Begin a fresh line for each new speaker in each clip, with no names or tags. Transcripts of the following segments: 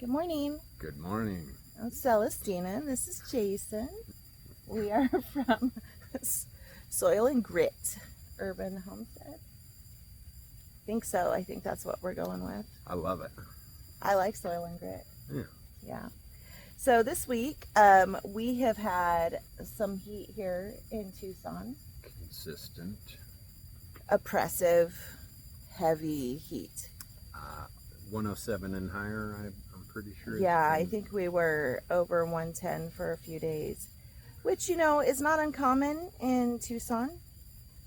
Good morning.
Good morning.
I'm Celestina and this is Jason. We are from Soil and Grit Urban Homestead. I think so. I think that's what we're going with.
I love it.
I like Soil and Grit.
Yeah.
Yeah. So this week we have had some heat here in Tucson.
Consistent.
Oppressive, heavy heat.
107 and higher, I'm pretty sure.
Yeah, I think we were over 110 for a few days, which, you know, is not uncommon in Tucson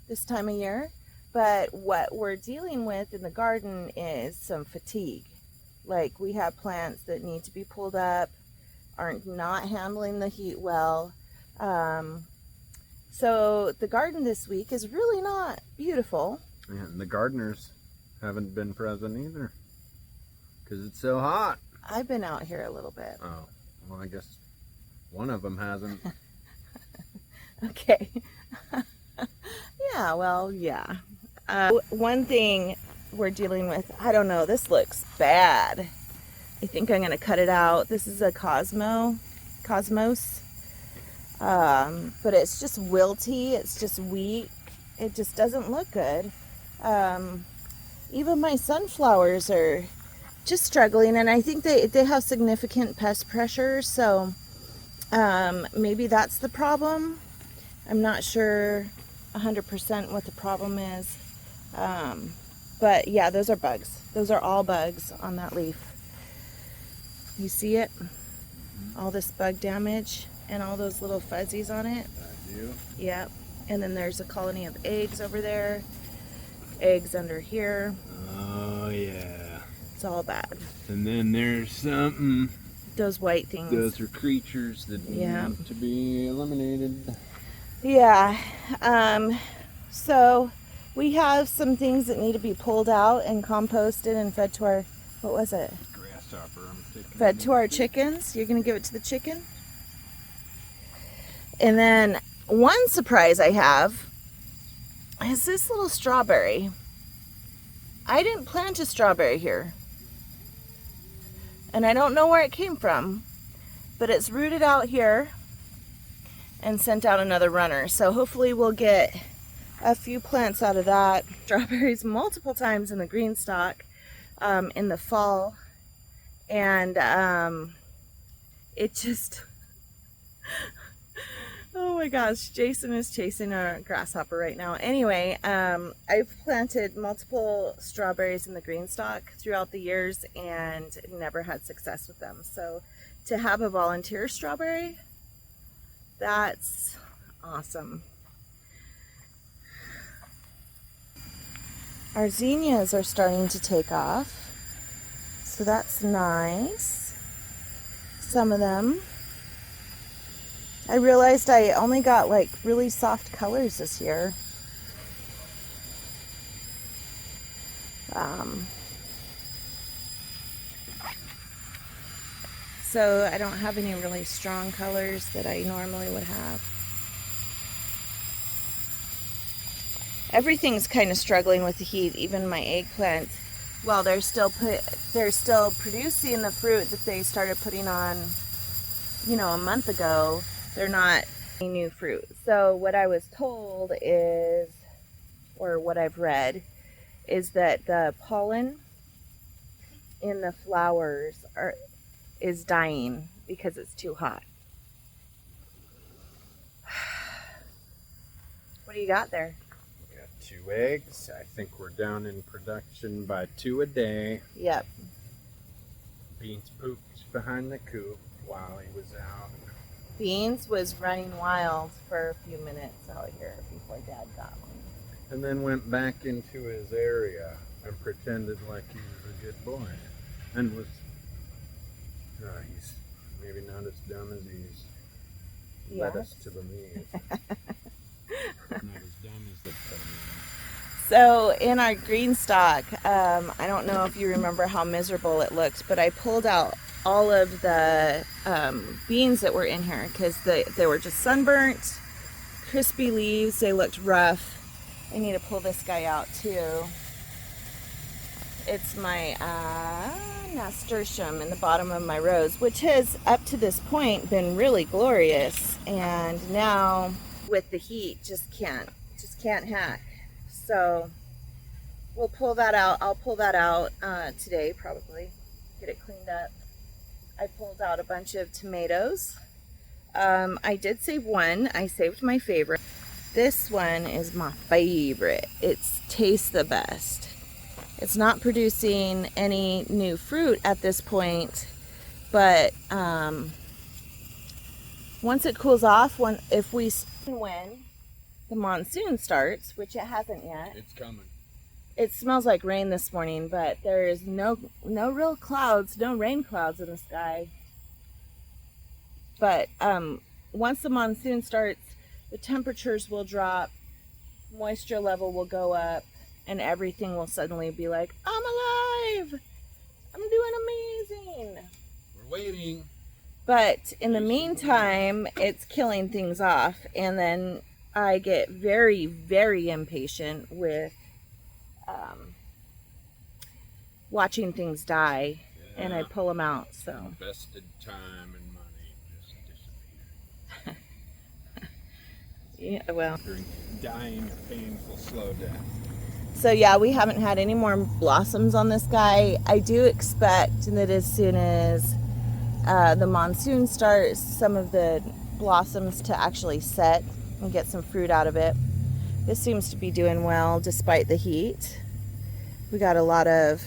this time of year. But what we're dealing with in the garden is some fatigue. Like, we have plants that need to be pulled up, aren't not handling the heat well. So the garden this week is really not beautiful.
Yeah, and the gardeners haven't been present either because it's so hot.
I've been out here a little bit.
Oh, well, I guess one of them hasn't.
Okay. Yeah, well, yeah. One thing we're dealing with, I don't know, this looks bad. I think I'm going to cut it out. This is a Cosmos. But it's just wilty. It's just weak. It just doesn't look good. Even my sunflowers are just struggling, and I think they have significant pest pressure, so maybe that's the problem. I'm not sure 100% what the problem is. But yeah, those are bugs. Those are all bugs on that leaf. You see it? All this bug damage and all those little fuzzies on it.
I do.
Yep. And then there's a colony of eggs over there. Eggs under here.
Oh, yeah.
It's all bad.
And then there's something.
Those white things.
Those are creatures that
Yeah.
need to be eliminated.
Yeah. So we have some things that need to be pulled out and composted and fed to our, what was it?
Grasshopper. I'm taking
Fed to our chickens. You're going to give it to the chicken? And then one surprise I have is this little strawberry. I didn't plant a strawberry here. And I don't know where it came from, but it's rooted out here and sent out another runner. So hopefully we'll get a few plants out of that. Strawberries multiple times in the green stock in the fall. And it just, oh my gosh, Jason is chasing a grasshopper right now. Anyway, I've planted multiple strawberries in the green stock throughout the years and never had success with them. So to have a volunteer strawberry, that's awesome. Our zinnias are starting to take off, so that's nice. Some of them. I realized I only got like really soft colors this year. So I don't have any really strong colors that I normally would have. Everything's kind of struggling with the heat, even my eggplant. Well, they're still producing the fruit that they started putting on, you know, a month ago. They're not any new fruit. So what I was told is, or what I've read, is that the pollen in the flowers is dying because it's too hot. What do you got there?
We got 2 eggs. I think we're down in production by 2 a day.
Yep.
Beans pooped behind the coop while he was out.
Beans was running wild for a few minutes out here before Dad got one.
And then went back into his area and pretended like he was a good boy. And was, he's maybe not as dumb as he's led us to believe. Not as dumb as the
So in our green stock, I don't know if you remember how miserable it looked, but I pulled out all of the beans that were in here because they were just sunburnt, crispy leaves. They looked rough. I need to pull this guy out too. It's my nasturtium in the bottom of my rose, which has up to this point been really glorious, and now with the heat just can't hack. So we'll pull that out. I'll pull that out today, probably get it cleaned up. I pulled out a bunch of tomatoes. I did save one. I saved my favorite. This one is my favorite. It tastes the best. It's not producing any new fruit at this point, but once it cools off, when the monsoon starts, which it hasn't yet.
It's coming.
It smells like rain this morning, but there is no real clouds, no rain clouds in the sky. But once the monsoon starts, the temperatures will drop, moisture level will go up, and everything will suddenly be like, I'm alive! I'm doing amazing!
We're waiting.
But in the meantime, it's killing things off, and then I get very, very impatient with watching things die, and I pull them out. So
invested time and money just disappear.
Yeah, well,
Dying a painful, slow death.
so yeah, we haven't had any more blossoms on this guy. I do expect that as soon as the monsoon starts, some of the blossoms to actually set and get some fruit out of it. This seems to be doing well despite the heat. We got a lot of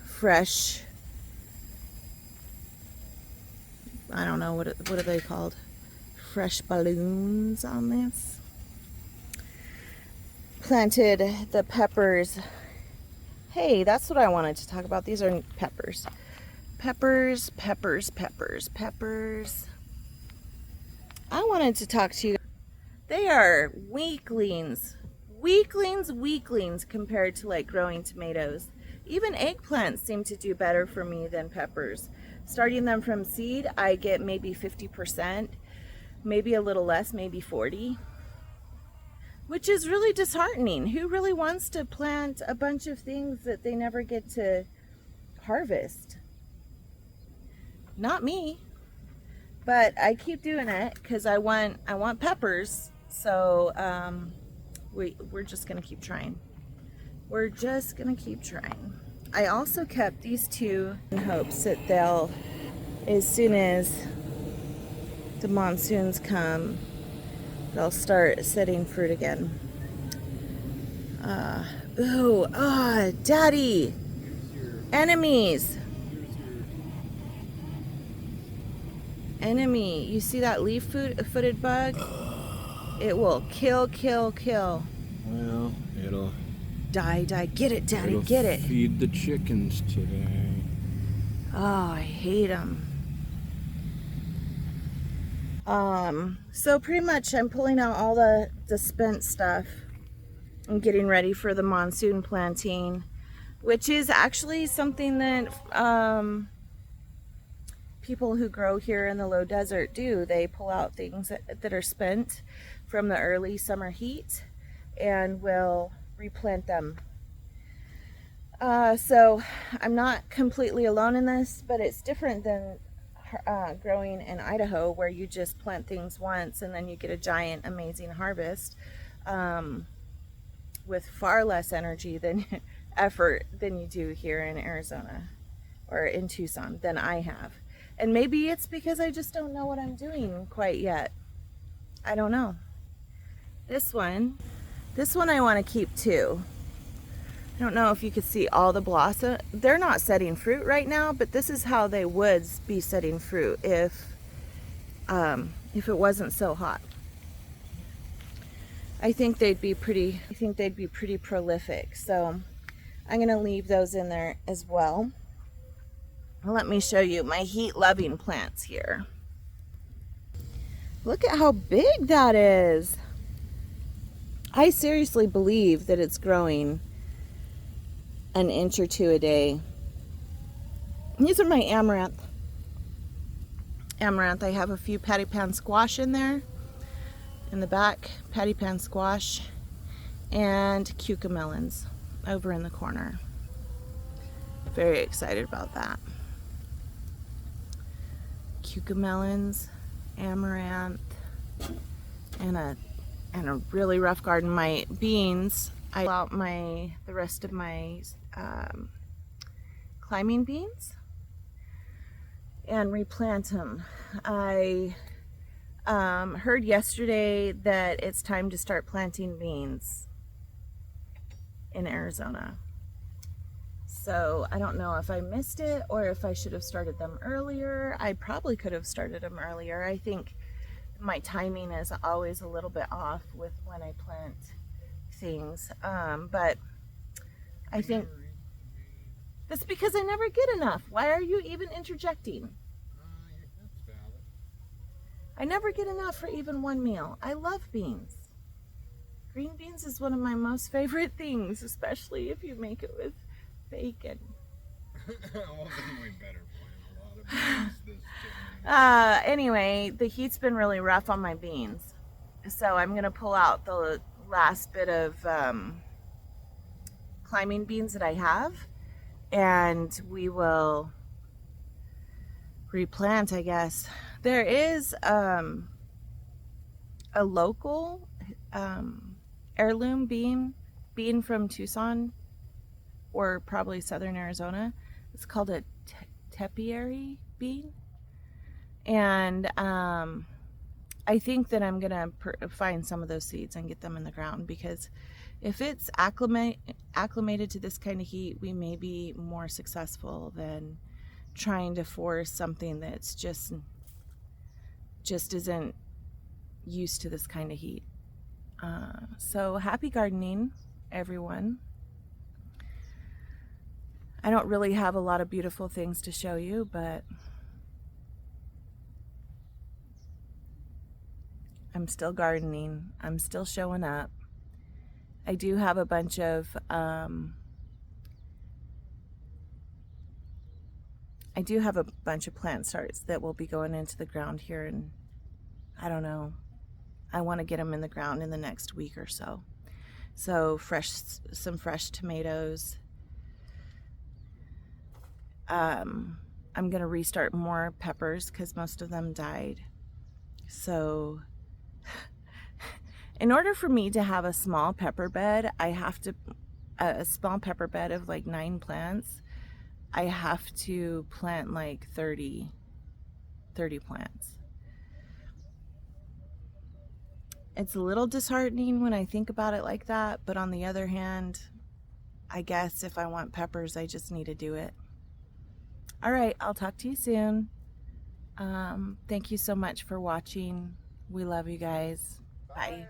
fresh, I don't know, what are they called? Fresh balloons on this. Planted the peppers. Hey, that's what I wanted to talk about. These are peppers. Peppers. I wanted to talk to you. They are weaklings compared to like growing tomatoes. Even eggplants seem to do better for me than peppers. Starting them from seed, I get maybe 50%, maybe a little less, maybe 40%, which is really disheartening. Who really wants to plant a bunch of things that they never get to harvest? Not me. But I keep doing it because I want peppers. So we're just gonna keep trying. We're just gonna keep trying. I also kept these two in hopes that they'll, as soon as the monsoons come, they'll start setting fruit again. Daddy! Enemies! Enemy. You see that leaf-footed bug? It will kill.
Well, it'll
Die. Get it, Daddy, get it.
Feed the chickens today.
Oh, I hate them. So pretty much I'm pulling out all the spent stuff and getting ready for the monsoon planting, which is actually something that people who grow here in the low desert do. They pull out things that are spent from the early summer heat and will replant them. So I'm not completely alone in this, but it's different than growing in Idaho, where you just plant things once and then you get a giant amazing harvest with far less energy than effort than you do here in Arizona or in Tucson than I have. And maybe it's because I just don't know what I'm doing quite yet. I don't know. This one I want to keep too. I don't know if you could see all the blossom. They're not setting fruit right now, but this is how they would be setting fruit if it wasn't so hot. I think they'd be pretty prolific. So I'm going to leave those in there as well. Let me show you my heat-loving plants here. Look at how big that is. I seriously believe that it's growing an inch or two a day. These are my amaranth. I have a few patty pan squash in there. In the back, patty pan squash and cucamelons. over in the corner. Very excited about that. Cucamelons, amaranth, and a really rough garden. My beans, I pull out the rest of my climbing beans and replant them. I heard yesterday that it's time to start planting beans in Arizona. So I don't know if I missed it or if I should have started them earlier. I probably could have started them earlier. I think my timing is always a little bit off with when I plant things. But I think that's because I never get enough. Why are you even interjecting?
That's valid.
I never get enough for even one meal. I love beans. Green beans is one of my most favorite things, especially if you make it with bacon.
Well, then we better plant a lot of beans this time.
Anyway, the heat's been really rough on my beans. So I'm going to pull out the last bit of climbing beans that I have, and we will replant, I guess. There is a local heirloom bean from Tucson, or probably southern Arizona. It's called a tepiary bean. And I think that I'm gonna find some of those seeds and get them in the ground, because if it's acclimated to this kind of heat, we may be more successful than trying to force something that's just isn't used to this kind of heat. So happy gardening, everyone. I don't really have a lot of beautiful things to show you, but I'm still gardening. I'm still showing up. I do have a bunch of plant starts that will be going into the ground here, and I don't know. I want to get them in the ground in the next week or so. So some fresh tomatoes. I'm going to restart more peppers because most of them died. So in order for me to have a small pepper bed, a small pepper bed of like 9 plants, I have to plant like 30 plants. It's a little disheartening when I think about it like that, but on the other hand, I guess if I want peppers, I just need to do it. All right, I'll talk to you soon. Thank you so much for watching. We love you guys. Bye.